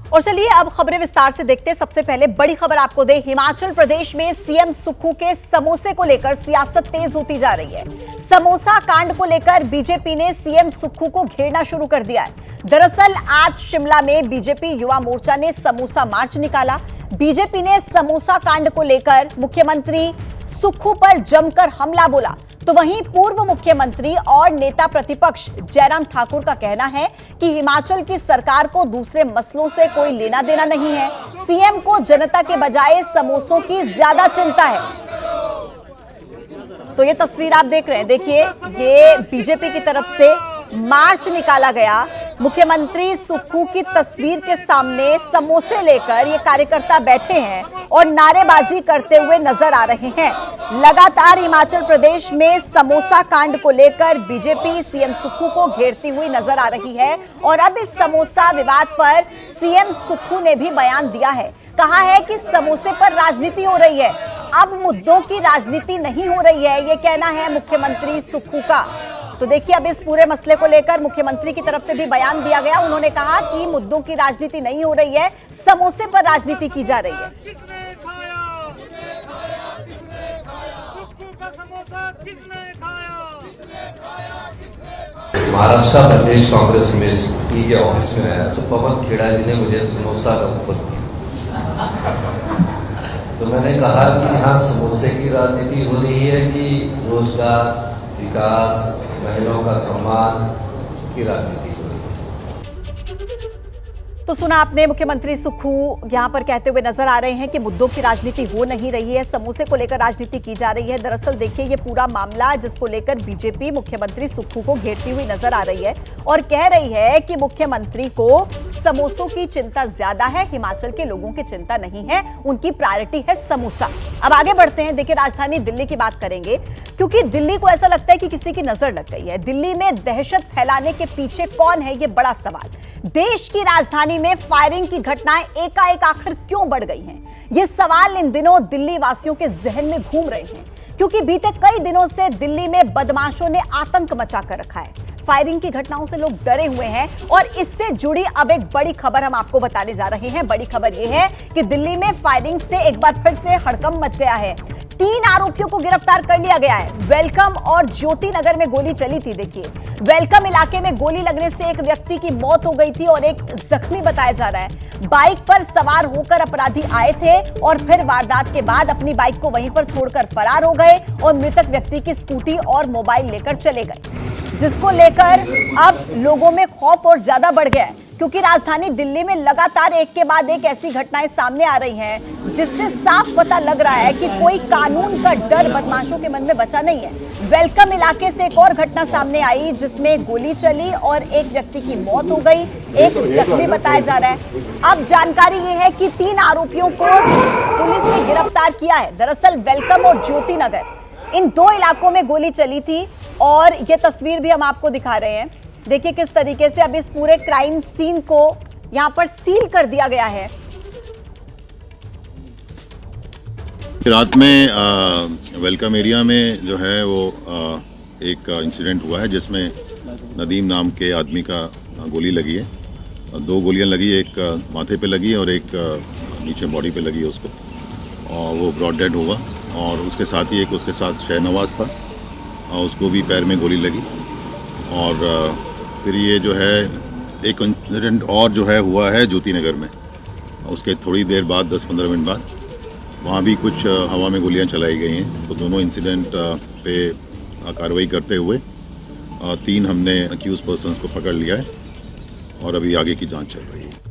और चलिए अब खबरें विस्तार से देखते हैं। सबसे पहले बड़ी खबर आपको दे, हिमाचल प्रदेश में सीएम सुक्खू के समोसे को लेकर सियासत तेज होती जा रही है। समोसा कांड को लेकर बीजेपी ने सीएम सुक्खू को घेरना शुरू कर दिया है। दरअसल आज शिमला में बीजेपी युवा मोर्चा ने समोसा मार्च निकाला। बीजेपी ने समोसा कांड को लेकर मुख्यमंत्री सुक्खू पर जमकर हमला बोला, तो वहीं पूर्व मुख्यमंत्री और नेता प्रतिपक्ष जयराम ठाकुर का कहना है कि हिमाचल की सरकार को दूसरे मसलों से कोई लेना देना नहीं है। सीएम को जनता के बजाय समोसों की ज्यादा चिंता है। तो ये तस्वीर आप देख रहे हैं, देखिए ये बीजेपी की तरफ से मार्च निकाला गया। मुख्यमंत्री सुक्खू की तस्वीर के सामने समोसे लेकर ये कार्यकर्ता बैठे हैं और नारेबाजी करते हुए नजर आ रहे हैं। लगातार हिमाचल प्रदेश में समोसा कांड को लेकर बीजेपी सीएम सुक्खू को घेरती हुई नजर आ रही है और अब इस समोसा विवाद पर सीएम सुक्खू ने भी बयान दिया है। कहा है कि समोसे पर राजनीति हो रही है, अब मुद्दों की राजनीति नहीं हो रही है, ये कहना है मुख्यमंत्री सुक्खू का। तो देखिए अब इस पूरे मसले को लेकर मुख्यमंत्री की तरफ से भी बयान दिया गया। उन्होंने कहा कि मुद्दों की राजनीति नहीं हो रही है, समोसे पर राजनीति की जा रही है। महाराष्ट्र प्रदेश कांग्रेस में के ऑफिस में आया तो पवन खेड़ा जी ने मुझे समोसा का ऑफर किया। तो मैंने कहा कि यहाँ समोसे की राजनीति हो रही है कि रोजगार, विकास, महिलाओं का सम्मान की राजनीति हो रही है। तो सुना आपने, मुख्यमंत्री सुक्खू यहां पर कहते हुए नजर आ रहे हैं कि मुद्दों की राजनीति हो नहीं रही है, समोसे को लेकर राजनीति की जा रही है। दरअसल देखिए ये पूरा मामला जिसको लेकर बीजेपी मुख्यमंत्री सुक्खू को घेरती हुई नजर आ रही है और कह रही है कि मुख्यमंत्री को समोसों की चिंता ज्यादा है, हिमाचल के लोगों की चिंता नहीं है, उनकी प्रायोरिटी है समोसा। अब आगे बढ़ते हैं, देखिए राजधानी दिल्ली की बात करेंगे क्योंकि दिल्ली को ऐसा लगता है कि किसी की नजर लग गई है। दिल्ली में दहशत फैलाने के पीछे कौन है, ये बड़ा सवाल। देश की राजधानी में फायरिंग की घटनाएं एकाएक आखिर क्यों बढ़ गई हैं? ये सवाल इन दिनों दिल्ली वासियों के जहन में घूम रहे हैं क्योंकि बीते कई दिनों से दिल्ली में बदमाशों ने आतंक मचा कर रखा है। फायरिंग की घटनाओं से लोग डरे हुए हैं और इससे जुड़ी अब एक बड़ी खबर हम आपको बताने जा रहे हैं। बड़ी खबर यह है कि दिल्ली में फायरिंग से एक बार फिर से हड़कंप मच गया है। 3 आरोपियों को गिरफ्तार कर लिया गया है। वेलकम और ज्योति नगर में गोली चली थी। देखिए वेलकम इलाके में गोली लगने से एक व्यक्ति की मौत हो गई थी और एक जख्मी बताया जा रहा है। बाइक पर सवार होकर अपराधी आए थे और फिर वारदात के बाद अपनी बाइक को वहीं पर छोड़कर फरार हो गए और मृतक व्यक्ति की स्कूटी और मोबाइल लेकर चले गए, जिसको लेकर अब लोगों में खौफ और ज्यादा बढ़ गया है क्योंकि राजधानी दिल्ली में लगातार एक के बाद एक ऐसी घटनाएं सामने आ रही हैं जिससे साफ पता लग रहा है कि कोई कानून का डर बदमाशों के मन में बचा नहीं है। वेलकम इलाके से एक और घटना सामने आई जिसमें गोली चली और एक व्यक्ति की मौत हो गई, एक जख्मी बताया जा रहा है। अब जानकारी ये है कि 3 आरोपियों को पुलिस ने गिरफ्तार किया है। दरअसल वेलकम और ज्योति नगर इन 2 इलाकों में गोली चली थी और ये तस्वीर भी हम आपको दिखा रहे हैं। देखिए किस तरीके से अब इस पूरे क्राइम सीन को यहां पर सील कर दिया गया है। रात में वेलकम एरिया में जो है वो एक इंसिडेंट हुआ है जिसमें नदीम नाम के आदमी का गोली लगी है। 2 गोलियां लगी, एक माथे पे लगी और एक नीचे बॉडी पे लगी है उसको, और वो ब्रॉड डेड हुआ। और उसके साथ ही एक उसके साथ शहनवाज था, उसको भी पैर में गोली लगी। और फिर ये जो है एक इंसिडेंट और जो है हुआ है ज्योति नगर में, उसके थोड़ी देर बाद 10-15 मिनट बाद वहाँ भी कुछ हवा में गोलियां चलाई गई हैं। तो दोनों इंसिडेंट पे कार्रवाई करते हुए 3 हमने अक्यूज पर्सन्स को पकड़ लिया है और अभी आगे की जांच चल रही है।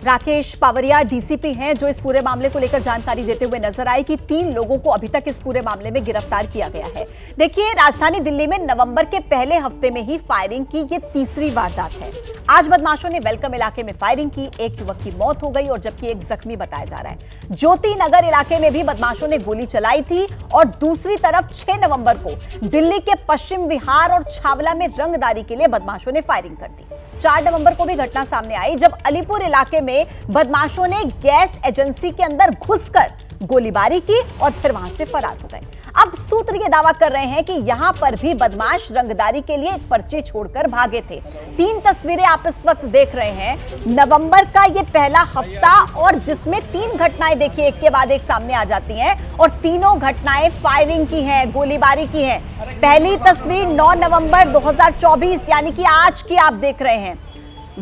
राकेश पावरिया डीसीपी हैं जो इस पूरे मामले को लेकर जानकारी देते हुए नजर आए कि 3 लोगों को अभी तक इस पूरे मामले में गिरफ्तार किया गया है। देखिए राजधानी दिल्ली में नवंबर के पहले हफ्ते में ही फायरिंग की ये तीसरी वारदात है। आज बदमाशों ने वेलकम इलाके में फायरिंग की, एक युवक की मौत हो गई और जबकि एक जख्मी बताया जा रहा है। ज्योति नगर इलाके में भी बदमाशों ने गोली चलाई थी और दूसरी तरफ 6 नवंबर को दिल्ली के पश्चिम विहार और छावला में रंगदारी के लिए बदमाशों ने फायरिंग कर दी। 4 नवंबर को भी घटना सामने आई जब अलीपुर इलाके में बदमाशों ने गैस एजेंसी के अंदर घुसकर गोलीबारी की और फिर वहां से फरार हो गए। अब सूत्र ये दावा कर रहे हैं कि यहां पर भी बदमाश रंगदारी के लिए एक पर्ची छोड़कर भागे थे। 3 तस्वीरें आप इस वक्त देख रहे हैं। नवंबर का ये पहला हफ्ता और जिसमें 3 घटनाएं देखिए एक के बाद एक सामने आ जाती हैं और तीनों घटनाएं फायरिंग की हैं, गोलीबारी की हैं। पहली तस्वीर 9 नवंबर 2024 यानी कि आज की आप देख रहे हैं।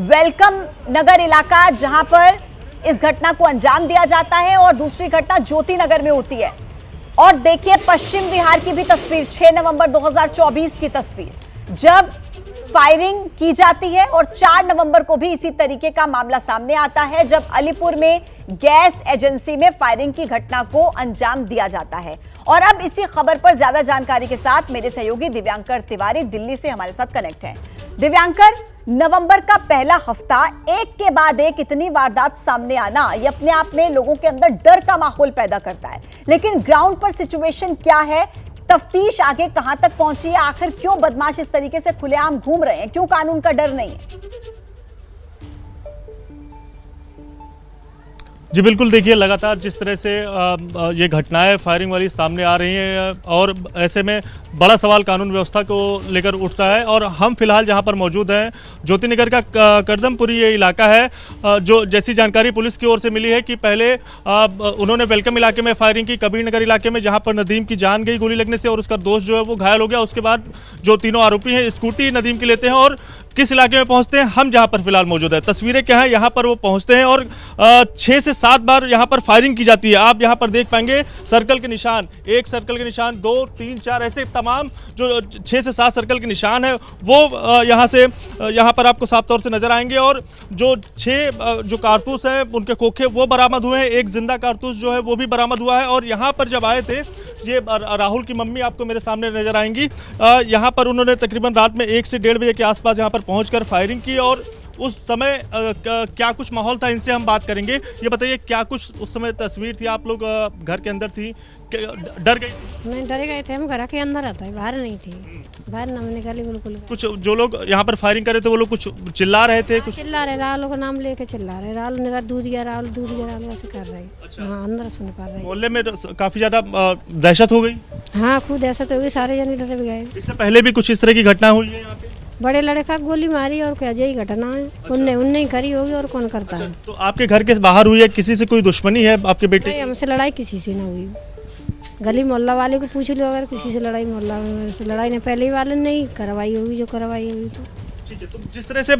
वेलकम नगर इलाका जहां पर इस घटना को अंजाम दिया जाता है और दूसरी घटना ज्योति नगर में होती है। और देखिए पश्चिम बिहार की भी तस्वीर 6 नवंबर 2024 की तस्वीर जब फायरिंग की जाती है और 4 नवंबर को भी इसी तरीके का मामला सामने आता है जब अलीपुर में गैस एजेंसी में फायरिंग की घटना को अंजाम दिया जाता है। और अब इसी खबर पर ज्यादा जानकारी के साथ मेरे सहयोगी दिव्यांकर तिवारी दिल्ली से हमारे साथ कनेक्ट हैं। दिव्यांकर, नवंबर का पहला हफ्ता एक के बाद एक इतनी वारदात सामने आना ये अपने आप में लोगों के अंदर डर का माहौल पैदा करता है, लेकिन ग्राउंड पर सिचुएशन क्या है? तफ्तीश आगे कहां तक पहुंची है? आखिर क्यों बदमाश इस तरीके से खुलेआम घूम रहे हैं? क्यों कानून का डर नहीं है? जी बिल्कुल, देखिए लगातार जिस तरह से ये घटनाएं फायरिंग वाली सामने आ रही हैं और ऐसे में बड़ा सवाल कानून व्यवस्था को लेकर उठता है। और हम फिलहाल जहां पर मौजूद हैं ज्योति नगर का करदमपुरी ये इलाका है, जो जैसी जानकारी पुलिस की ओर से मिली है कि पहले उन्होंने वेलकम इलाके में फायरिंग की, कबीर नगर इलाके में जहां पर नदीम की जान गई गोली लगने से और उसका दोस्त जो है वो घायल हो गया। उसके बाद जो तीनों आरोपी हैं स्कूटी नदीम की लेते हैं और किस इलाके में पहुंचते हैं, हम जहां पर फिलहाल मौजूद है। तस्वीरें क्या है, यहां पर वो पहुंचते हैं और 6 से 7 बार यहां पर फायरिंग की जाती है। आप यहां पर देख पाएंगे सर्कल के निशान, 1 सर्कल के निशान, 2, 3, 4 ऐसे तमाम जो 6 से 7 सर्कल के निशान है वो यहां पर आपको साफ तौर से नजर आएंगे। और जो 6 जो कारतूस हैं उनके खोखे वो बरामद हुए हैं, एक जिंदा कारतूस जो है वो भी बरामद हुआ है। और यहाँ पर जब आए थे, ये राहुल की मम्मी आपको मेरे सामने नजर आएंगी, यहाँ पर उन्होंने तकरीबन रात में 1 से 1:30 बजे के आसपास यहाँ पर पहुंचकर फायरिंग की। और उस समय क्या कुछ माहौल था, इनसे हम बात करेंगे। ये बताइए क्या कुछ उस समय तस्वीर थी, आप लोग घर के अंदर थी, डर गई? नहीं डर गए थे, हम घर के अंदर रहता है, बाहर नहीं थी, बाहर ना निकाली बिल्कुल। कुछ जो लोग यहाँ पर फायरिंग कर रहे थे वो लोग कुछ चिल्ला रहे थे, कुछ चिल्ला रहे, राहुल का नाम लेके चिल्ला रहे, राहुल ने कहा दूध गया, राहुल दूध गया, राहुल ऐसे कर रहे। अच्छा। हाँ अंदर सुन पा रहे। मोहल्ले में काफी ज्यादा दहशत हो गई? हाँ खूब दहशत हो गई, सारे जने डरे भी गए। इससे पहले भी कुछ इस तरह की घटना हुई है यहाँ पे? बड़े लड़का गोली मारी और क्या यही घटना है, उनने ही करी होगी और कौन करता है। तो आपके घर के बाहर हुई है, किसी से कोई दुश्मनी है आपके बेटे नहीं, हमसे लड़ाई किसी से ना हुई। गली मोहल्ला वाले को पूछ लो, अगर किसी से लड़ाई मोहल्ला से लड़ाई ने पहले ही वाले नहीं करवाई होगी, जो करवाई होगी। तो ठीक है, तो जिस तरह से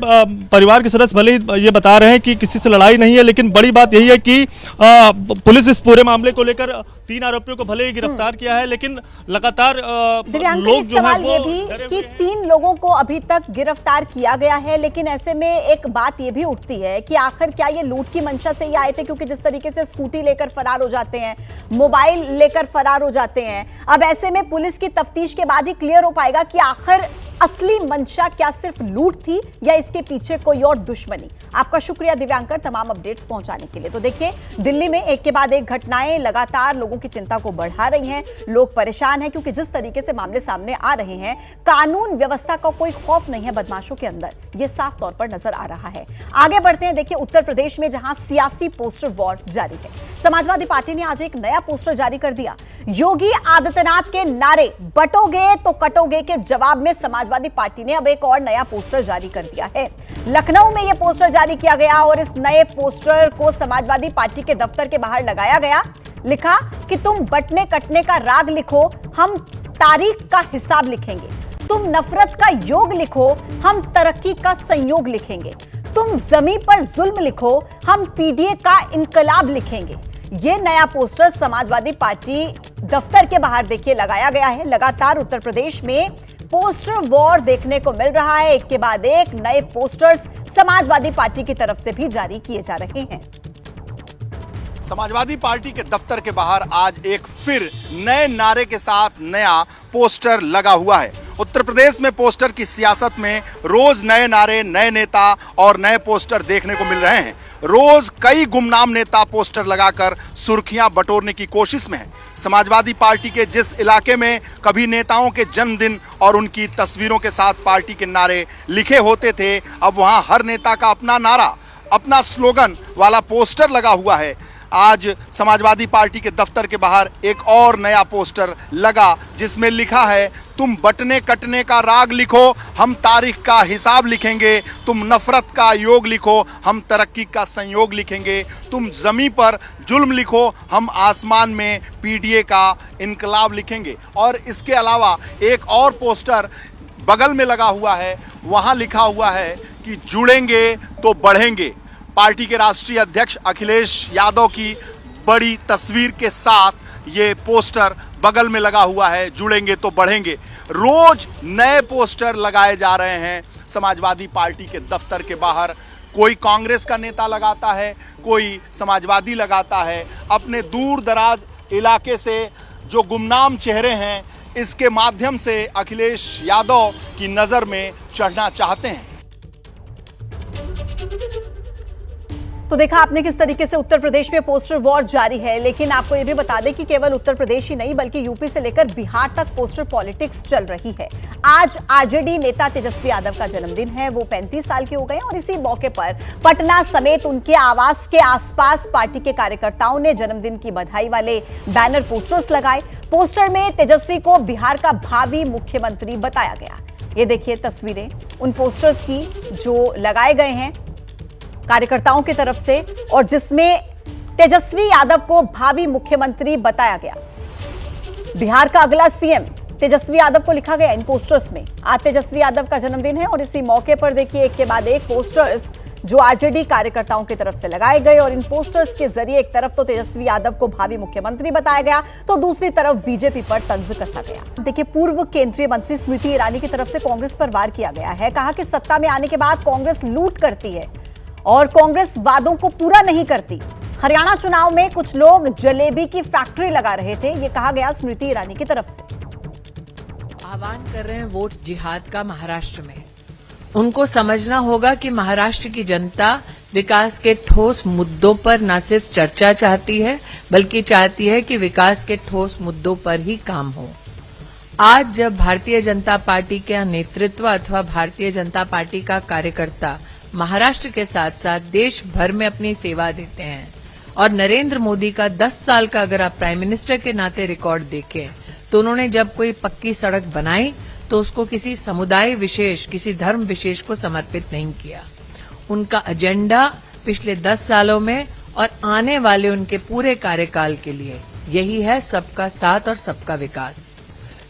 परिवार के सदस्य भले ही ये बता रहे हैं कि किसी से लड़ाई नहीं है, लेकिन बड़ी बात यही है कि पुलिस इस पूरे मामले को लेकर 3 आरोपियों को भले ही गिरफ्तार किया है, लेकिन लगातार लोग जो है वो भी कि 3 लोगों को अभी तक गिरफ्तार किया गया है। लेकिन ऐसे में एक बात ये भी उठती है कि आखिर क्या ये लूट की मंशा से ही आए थे? क्योंकि जिस तरीके से स्कूटी लेकर फरार हो जाते हैं, मोबाइल लेकर फरार हो जाते हैं, अब ऐसे में पुलिस की तफ्तीश के बाद ही क्लियर हो पाएगा कि आखिर असली मंशा क्या सिर्फ लूट थी या इसके पीछे कोई और दुश्मनी। आपका शुक्रिया दिव्यांकर तमाम अपडेट्स पहुंचाने के लिए। तो देखिए दिल्ली में एक के बाद एक घटनाएं लगातार लोगों की चिंता को बढ़ा रही हैं। लोग परेशान हैं क्योंकि जिस तरीके से मामले सामने आ रहे हैं, कानून व्यवस्था का कोई खौफ नहीं है बदमाशों के अंदर, यह साफ तौर पर नजर आ रहा है। आगे बढ़ते हैं, देखिए उत्तर प्रदेश में जहां सियासी पोस्टर वॉर जारी है, समाजवादी पार्टी ने आज एक नया पोस्टर जारी कर दिया। योगी आदित्यनाथ के नारे बटोगे तो कटोगे के जवाब में समाजवादी पार्टी ने अब एक और नया पोस्टर जारी कर दिया है। लखनऊ में यह पोस्टर जारी किया गया और इस नए पोस्टर को समाजवादी पार्टी के दफ्तर के बाहर लगाया गया। लिखा कि तुम बटने कटने का राग लिखो, हम तारीख का हिसाब लिखेंगे। तुम नफरत का योग लिखो, हम तरक्की का संयोग लिखेंगे। तुम जमीन पर जुल्म लिखो, हम पीडीए का इनकलाब लिखेंगे। यह नया पोस्टर समाजवादी पार्टी दफ्तर के बाहर देखिए लगाया गया है। लगातार उत्तर प्रदेश में पोस्टर वॉर देखने को मिल रहा है। एक के बाद एक नए पोस्टर्स समाजवादी पार्टी की तरफ से भी जारी किए जा रहे हैं। समाजवादी पार्टी के दफ्तर के बाहर आज एक फिर नए नारे के साथ नया पोस्टर लगा हुआ है। उत्तर प्रदेश में पोस्टर की सियासत में रोज नए नारे, नए नेता और नए पोस्टर देखने को मिल रहे हैं। रोज कई गुमनाम नेता पोस्टर लगाकर सुर्खियां बटोरने की कोशिश में हैं। समाजवादी पार्टी के जिस इलाके में कभी नेताओं के जन्मदिन और उनकी तस्वीरों के साथ पार्टी के नारे लिखे होते थे, अब वहां हर नेता का अपना नारा, अपना स्लोगन वाला पोस्टर लगा हुआ है। आज समाजवादी पार्टी के दफ्तर के बाहर एक और नया पोस्टर लगा जिसमें लिखा है, तुम बटने कटने का राग लिखो, हम तारीख का हिसाब लिखेंगे। तुम नफरत का योग लिखो, हम तरक्की का संयोग लिखेंगे। तुम जमीन पर जुल्म लिखो, हम आसमान में पीडीए का इनकलाब लिखेंगे। और इसके अलावा एक और पोस्टर बगल में लगा हुआ है, वहां लिखा हुआ है कि जुड़ेंगे तो बढ़ेंगे। पार्टी के राष्ट्रीय अध्यक्ष अखिलेश यादव की बड़ी तस्वीर के साथ ये पोस्टर बगल में लगा हुआ है, जुड़ेंगे तो बढ़ेंगे। रोज नए पोस्टर लगाए जा रहे हैं समाजवादी पार्टी के दफ्तर के बाहर। कोई कांग्रेस का नेता लगाता है, कोई समाजवादी लगाता है। अपने दूर दराज इलाके से जो गुमनाम चेहरे हैं, इसके माध्यम से अखिलेश यादव की नजर में चढ़ना चाहते हैं। तो देखा आपने किस तरीके से उत्तर प्रदेश में पोस्टर वॉर जारी है। लेकिन आपको यह भी बता दें कि केवल उत्तर प्रदेश ही नहीं बल्कि यूपी से लेकर बिहार तक पोस्टर पॉलिटिक्स चल रही है। आज आरजेडी नेता तेजस्वी यादव का जन्मदिन है। वो 35 साल के हो गए और इसी मौके पर पटना समेत उनके आवास के आसपास पार्टी के कार्यकर्ताओं ने जन्मदिन की बधाई वाले बैनर पोस्टर्स लगाए। पोस्टर में तेजस्वी को बिहार का भावी मुख्यमंत्री बताया गया। ये देखिए तस्वीरें उन पोस्टर्स की जो लगाए गए हैं कार्यकर्ताओं की तरफ से और जिसमें तेजस्वी यादव को भावी मुख्यमंत्री बताया गया। बिहार का अगला सीएम तेजस्वी यादव को लिखा गया इन पोस्टर्स में। आज तेजस्वी यादव का जन्मदिन है और इसी मौके पर देखिए एक के बाद एक पोस्टर्स जो आरजेडी कार्यकर्ताओं की तरफ से लगाए गए। और इन पोस्टर्स के जरिए एक तरफ तो तेजस्वी यादव को भावी मुख्यमंत्री बताया गया तो दूसरी तरफ बीजेपी पर तंज कसा गया। देखिए पूर्व केंद्रीय मंत्री स्मृति ईरानी की तरफ से कांग्रेस पर वार किया गया है। कहा कि सत्ता में आने के बाद कांग्रेस लूट करती है और कांग्रेस वादों को पूरा नहीं करती। हरियाणा चुनाव में कुछ लोग जलेबी की फैक्ट्री लगा रहे थे, ये कहा गया स्मृति ईरानी की तरफ से। आह्वान कर रहे हैं वोट जिहाद का महाराष्ट्र में। उनको समझना होगा कि महाराष्ट्र की जनता विकास के ठोस मुद्दों पर न सिर्फ चर्चा चाहती है बल्कि चाहती है कि विकास के ठोस मुद्दों पर ही काम हो। आज जब भारतीय जनता पार्टी का नेतृत्व अथवा भारतीय जनता पार्टी का कार्यकर्ता महाराष्ट्र के साथ साथ देश भर में अपनी सेवा देते हैं और नरेंद्र मोदी का 10 साल का अगर आप प्राइम मिनिस्टर के नाते रिकॉर्ड देखें तो उन्होंने जब कोई पक्की सड़क बनाई तो उसको किसी समुदाय विशेष, किसी धर्म विशेष को समर्पित नहीं किया। उनका एजेंडा पिछले 10 सालों में और आने वाले उनके पूरे कार्यकाल के लिए यही है सबका साथ और सबका विकास।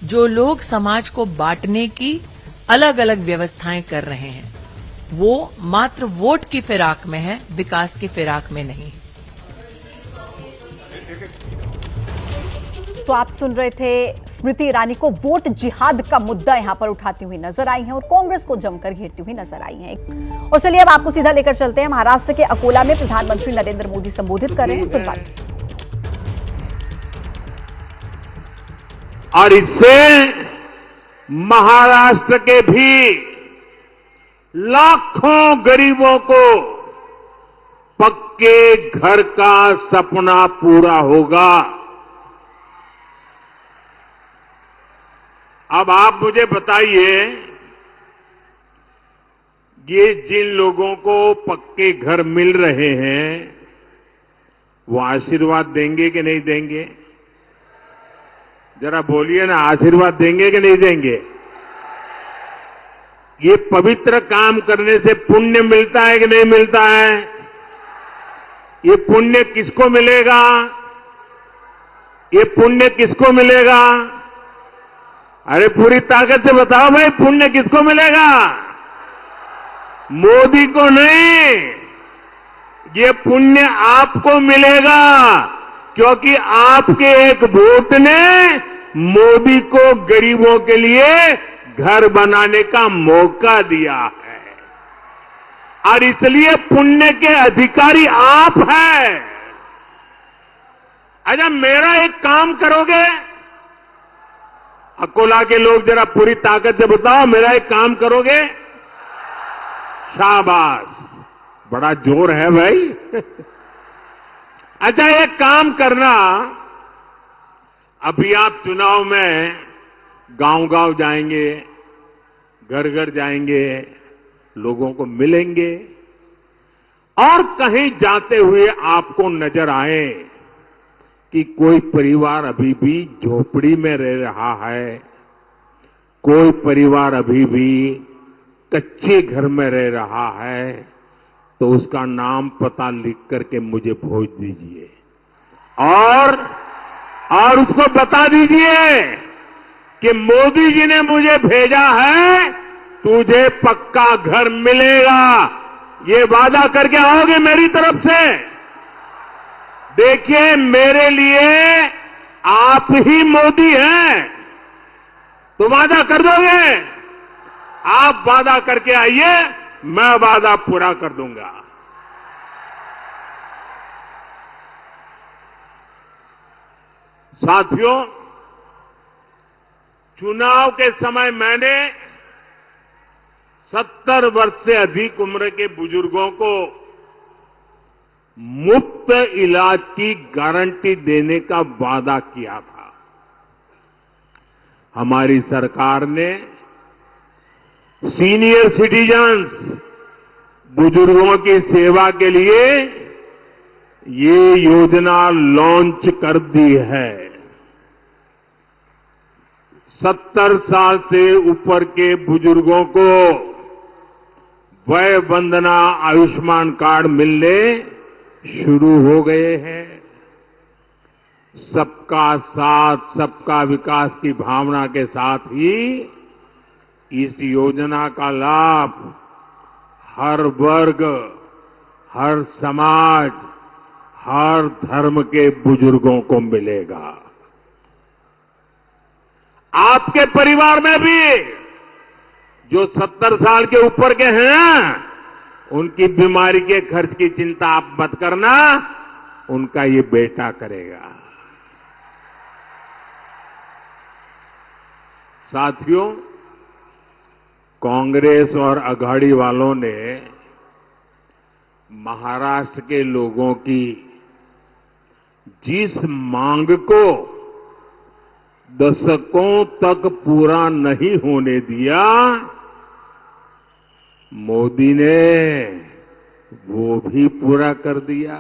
जो लोग समाज को बांटने की अलग अलग व्यवस्थाएं कर रहे हैं वो मात्र वोट की फिराक में है, विकास की फिराक में नहीं। तो आप सुन रहे थे स्मृति ईरानी को वोट जिहाद का मुद्दा यहां पर उठाती हुई नजर आई हैं और कांग्रेस को जमकर घेरती हुई नजर आई हैं। और चलिए अब आपको सीधा लेकर चलते हैं महाराष्ट्र के अकोला में प्रधानमंत्री नरेंद्र मोदी संबोधित कर रहे हैं। सुन और इससे महाराष्ट्र के भी लाखों गरीबों को पक्के घर का सपना पूरा होगा। अब आप मुझे बताइए, ये जिन लोगों को पक्के घर मिल रहे हैं वो आशीर्वाद देंगे कि नहीं देंगे? जरा बोलिए ना, आशीर्वाद देंगे कि नहीं देंगे? ये पवित्र काम करने से पुण्य मिलता है कि नहीं मिलता है? ये पुण्य किसको मिलेगा? ये पुण्य किसको मिलेगा? अरे पूरी ताकत से बताओ भाई, पुण्य किसको मिलेगा? मोदी को नहीं, ये पुण्य आपको मिलेगा क्योंकि आपके एक वोट ने मोदी को गरीबों के लिए घर बनाने का मौका दिया है और इसलिए पुण्य के अधिकारी आप हैं। अच्छा, मेरा एक काम करोगे? अकोला के लोग जरा पूरी ताकत से बताओ, मेरा एक काम करोगे? शाबाश, बड़ा जोर है भाई। अच्छा, एक काम करना, अभी आप चुनाव में गांव-गांव जाएंगे, घर-घर जाएंगे, लोगों को मिलेंगे और कहीं जाते हुए आपको नजर आए कि कोई परिवार अभी भी झोपड़ी में रह रहा है, कोई परिवार अभी भी कच्चे घर में रह रहा है, तो उसका नाम पता लिख करके मुझे भेज दीजिए और उसको बता दीजिए कि मोदी जी ने मुझे भेजा है, तुझे पक्का घर मिलेगा, ये वादा करके आओगे मेरी तरफ से। देखिए, मेरे लिए आप ही मोदी हैं, तो वादा कर दोगे? आप वादा करके आइए, मैं वादा पूरा कर दूंगा। साथियों, चुनाव के समय मैंने 70 वर्ष से अधिक उम्र के बुजुर्गों को मुफ्त इलाज की गारंटी देने का वादा किया था। हमारी सरकार ने सीनियर सिटीजन्स, बुजुर्गों की सेवा के लिए ये योजना लॉन्च कर दी है। 70 साल से ऊपर के बुजुर्गों को वय वंदना आयुष्मान कार्ड मिलने शुरू हो गए हैं। सबका साथ, सबका विकास की भावना के साथ ही इस योजना का लाभ हर वर्ग, हर समाज, हर धर्म के बुजुर्गों को मिलेगा। आपके परिवार में भी जो 70 साल के ऊपर के हैं, उनकी बीमारी के खर्च की चिंता आप मत करना, उनका ये बेटा करेगा। साथियों, कांग्रेस और अघाड़ी वालों ने महाराष्ट्र के लोगों की जिस मांग को दशकों तक पूरा नहीं होने दिया, मोदी ने वो भी पूरा कर दिया।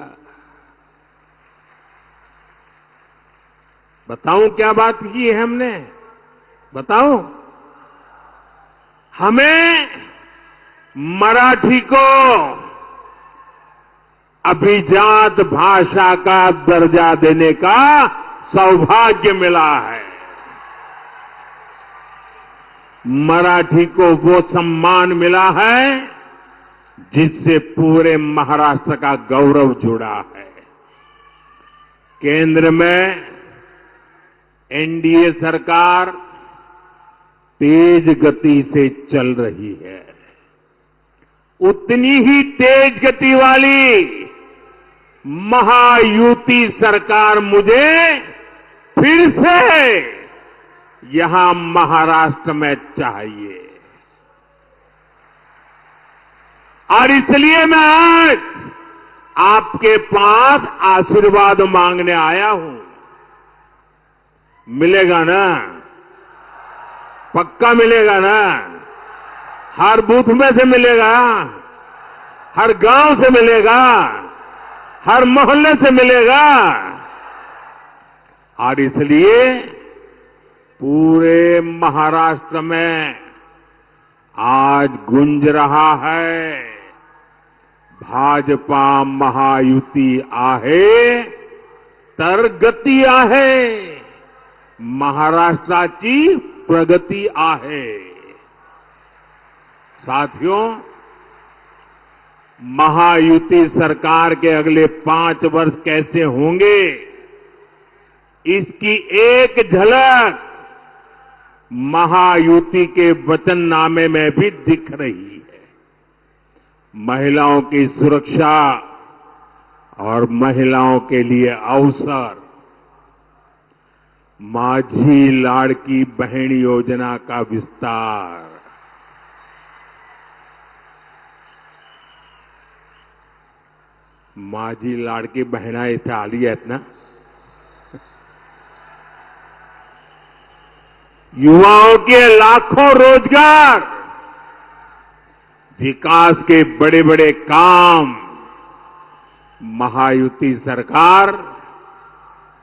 बताऊं क्या बात की है हमने? बताऊं? हमें मराठी को अभिजात भाषा का दर्जा देने का सौभाग्य मिला है। मराठी को वो सम्मान मिला है जिससे पूरे महाराष्ट्र का गौरव जुड़ा है। केंद्र में एनडीए सरकार तेज गति से चल रही है। उतनी ही तेज गति वाली महायुति सरकार मुझे फिर से यहां महाराष्ट्र में चाहिए। और इसलिए मैं आज आपके पास आशीर्वाद मांगने आया हूं। मिलेगा ना? पक्का मिलेगा ना? हर बूथ में से मिलेगा, हर गांव से मिलेगा, हर मोहल्ले से मिलेगा। और इसलिए पूरे महाराष्ट्र में आज गूंज रहा है, भाजपा महायुति आहे तर गती आहे, महाराष्ट्राची प्रगति आहे। साथियों, महायुति सरकार के अगले 5 वर्ष कैसे होंगे, इसकी एक झलक महायुति के वचननामे में भी दिख रही है। महिलाओं की सुरक्षा और महिलाओं के लिए अवसर, माझी लाड़की बहन योजना का विस्तार, माझी लाड़की बहना इथे आली आहेत ना, युवाओं के लाखों रोजगार, विकास के बड़े बड़े काम, महायुति सरकार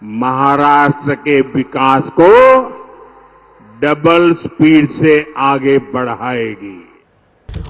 महाराष्ट्र के विकास को डबल स्पीड से आगे बढ़ाएगी।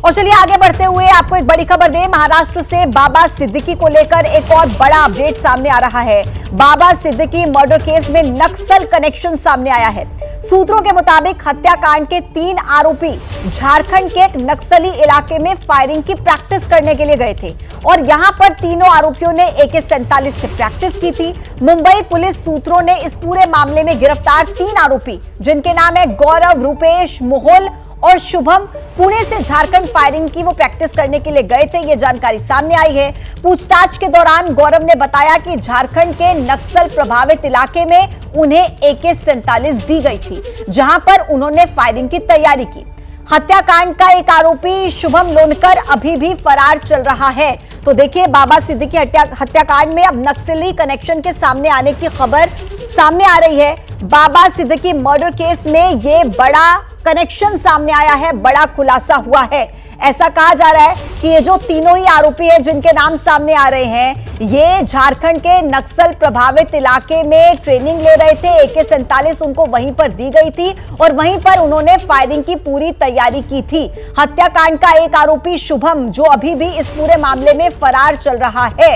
और चलिए आगे बढ़ते हुए आपको एक बड़ी खबर दें। महाराष्ट्र से बाबा सिद्दीकी को लेकर एक और बड़ा अपडेट सामने आ रहा है। बाबा सिद्दीकी मर्डर केस में नक्सल कनेक्शन सामने आया है। सूत्रों के मुताबिक हत्याकांड के 3 आरोपी झारखंड के एक नक्सली इलाके में फायरिंग की प्रैक्टिस करने के लिए गए थे और यहां पर तीनों आरोपियों ने AK-47 से प्रैक्टिस की थी। मुंबई पुलिस सूत्रों ने इस पूरे मामले में गिरफ्तार 3 आरोपी, जिनके नाम है गौरव, रूपेश, मोहोल और शुभम, पुणे से झारखंड फायरिंग की वो प्रैक्टिस करने के लिए गए थे। ये जानकारी सामने आई है। पूछताछ के दौरान गौरव ने बताया कि झारखंड के नक्सल प्रभावित इलाके में उन्हें AK-47 दी गई थी, जहां पर उन्होंने फायरिंग की तैयारी की। हत्याकांड का एक आरोपी शुभम लोनकर अभी भी फरार चल रहा है। तो देखिए, बाबा सिद्दीकी हत्याकांड में अब नक्सली कनेक्शन के सामने आने की खबर सामने आ रही है। बाबा सिद्दीकी मर्डर केस में ये बड़ा कनेक्शन सामने आया है, बड़ा खुलासा हुआ है। ऐसा कहा जा रहा है कि ये जो तीनों ही आरोपी हैं जिनके नाम सामने आ रहे हैं, ये झारखंड के नक्सल प्रभावित इलाके में ट्रेनिंग ले रहे थे। AK-47 उनको वहीं पर दी गई थी और वहीं पर उन्होंने फायरिंग की पूरी तैयारी की थी। हत्याकांड का एक आरोपी शुभम, जो अभी भी इस पूरे मामले में फरार चल रहा है,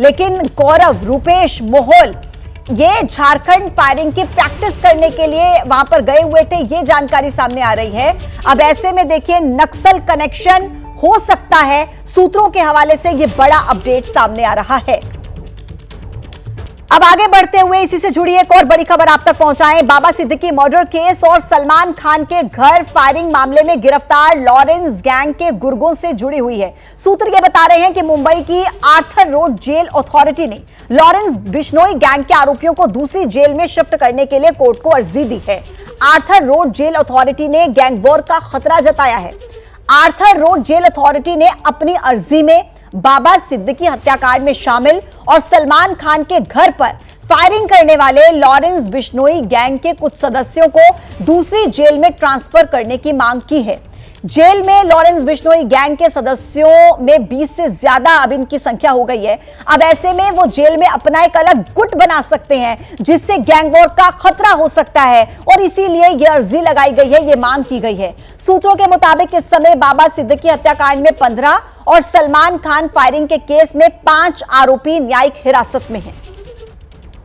लेकिन गौरव, रूपेश, मोहोल ये झारखंड फायरिंग की प्रैक्टिस करने के लिए वहां पर गए हुए थे। ये जानकारी सामने आ रही है। अब ऐसे में देखिए, नक्सल कनेक्शन हो सकता है। सूत्रों के हवाले से ये बड़ा अपडेट सामने आ रहा है। अब आगे बढ़ते हुए इसी से जुड़ी एक और बड़ी खबर आप तक पहुंचाएं। बाबा सिद्दीकी मर्डर केस और सलमान खान के घर फायरिंग मामले में गिरफ्तार लॉरेंस गैंग के गुर्गों से जुड़ी हुई है। सूत्र ये बता रहे हैं कि मुंबई की आर्थर रोड जेल अथॉरिटी ने लॉरेंस बिश्नोई गैंग के आरोपियों को दूसरी जेल में शिफ्ट करने के लिए कोर्ट को अर्जी दी है। आर्थर रोड जेल अथॉरिटी ने गैंग वॉर का खतरा जताया है। आर्थर रोड जेल अथॉरिटी ने अपनी अर्जी में बाबा सिद्दीकी हत्याकांड में शामिल और सलमान खान के घर पर फायरिंग करने वाले लॉरेंस बिश्नोई गैंग के कुछ सदस्यों को दूसरी जेल में ट्रांसफर करने की मांग की है। जेल में लॉरेंस बिश्नोई गैंग के सदस्यों में 20 से ज्यादा अब इनकी संख्या हो गई है। अब ऐसे में वो जेल में अपना एक अलग गुट बना सकते हैं, जिससे गैंग वॉर का खतरा हो सकता है और इसीलिए ये अर्जी लगाई गई है, ये मांग की गई है। सूत्रों के मुताबिक इस समय बाबा सिद्दीकी हत्याकांड में 15 और सलमान खान फायरिंग के केस में 5 आरोपी न्यायिक हिरासत में हैं।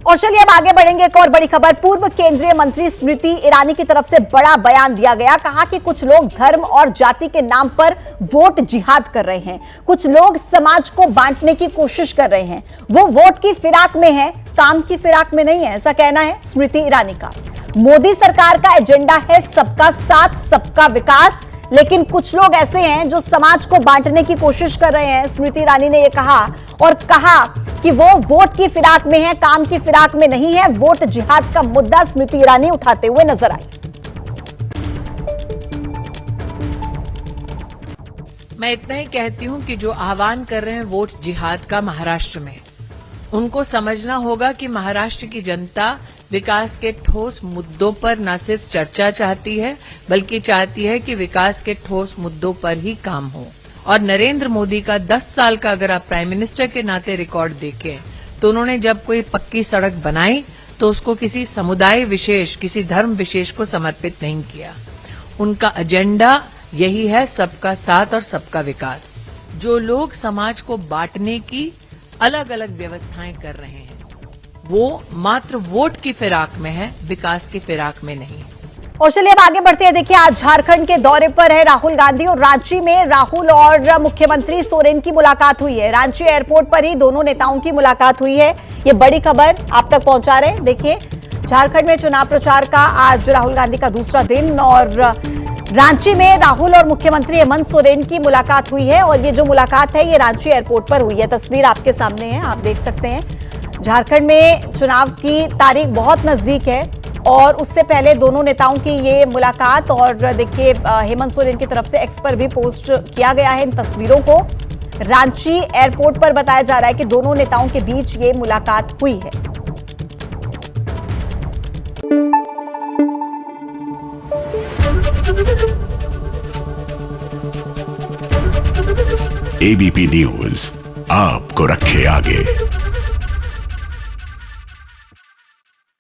और चलिए अब आगे बढ़ेंगे। एक और बड़ी खबर, पूर्व केंद्रीय मंत्री स्मृति ईरानी की तरफ से बड़ा बयान दिया गया। कहा कि कुछ लोग धर्म और जाति के नाम पर वोट जिहाद कर रहे हैं। कुछ लोग समाज को बांटने की कोशिश कर रहे हैं। वो वोट की फिराक में है, काम की फिराक में नहीं है, ऐसा कहना है स्मृति ईरानी का। मोदी सरकार का एजेंडा है सबका साथ, सबका विकास, लेकिन कुछ लोग ऐसे हैं जो समाज को बांटने की कोशिश कर रहे हैं। स्मृति ईरानी ने यह कहा और कहा कि वो वोट की फिराक में है, काम की फिराक में नहीं है। वोट जिहाद का मुद्दा स्मृति ईरानी उठाते हुए नजर आई। मैं इतना ही कहती हूं कि जो आह्वान कर रहे हैं वोट जिहाद का महाराष्ट्र में, उनको समझना होगा कि महाराष्ट्र की जनता विकास के ठोस मुद्दों पर न सिर्फ चर्चा चाहती है, बल्कि चाहती है कि विकास के ठोस मुद्दों पर ही काम हो। और नरेंद्र मोदी का 10 साल का अगर आप प्राइम मिनिस्टर के नाते रिकॉर्ड देखें, तो उन्होंने जब कोई पक्की सड़क बनाई तो उसको किसी समुदाय विशेष, किसी धर्म विशेष को समर्पित नहीं किया। उनका एजेंडा यही है, सबका साथ और सबका विकास। जो लोग समाज को बांटने की अलग अलग व्यवस्थाएं कर रहे हैं, वो मात्र वोट की फिराक में है, विकास की फिराक में नहीं। और चलिए अब आगे बढ़ते हैं। देखिए, आज झारखंड के दौरे पर है राहुल गांधी और रांची में राहुल और मुख्यमंत्री सोरेन की मुलाकात हुई है। रांची एयरपोर्ट पर ही दोनों नेताओं की मुलाकात हुई है। ये बड़ी खबर आप तक पहुंचा रहे हैं। देखिए, झारखंड में चुनाव प्रचार का आज राहुल गांधी का दूसरा दिन और रांची में राहुल और मुख्यमंत्री हेमंत सोरेन की मुलाकात हुई है। और ये जो मुलाकात है, ये रांची एयरपोर्ट पर हुई है। तस्वीर आपके सामने है, आप देख सकते हैं। झारखंड में चुनाव की तारीख बहुत नजदीक है और उससे पहले दोनों नेताओं की ये मुलाकात। और देखिए, हेमंत सोरेन की तरफ से एक्स पर भी पोस्ट किया गया है इन तस्वीरों को। रांची एयरपोर्ट पर बताया जा रहा है कि दोनों नेताओं के बीच ये मुलाकात हुई है। ABP न्यूज आपको रखे आगे।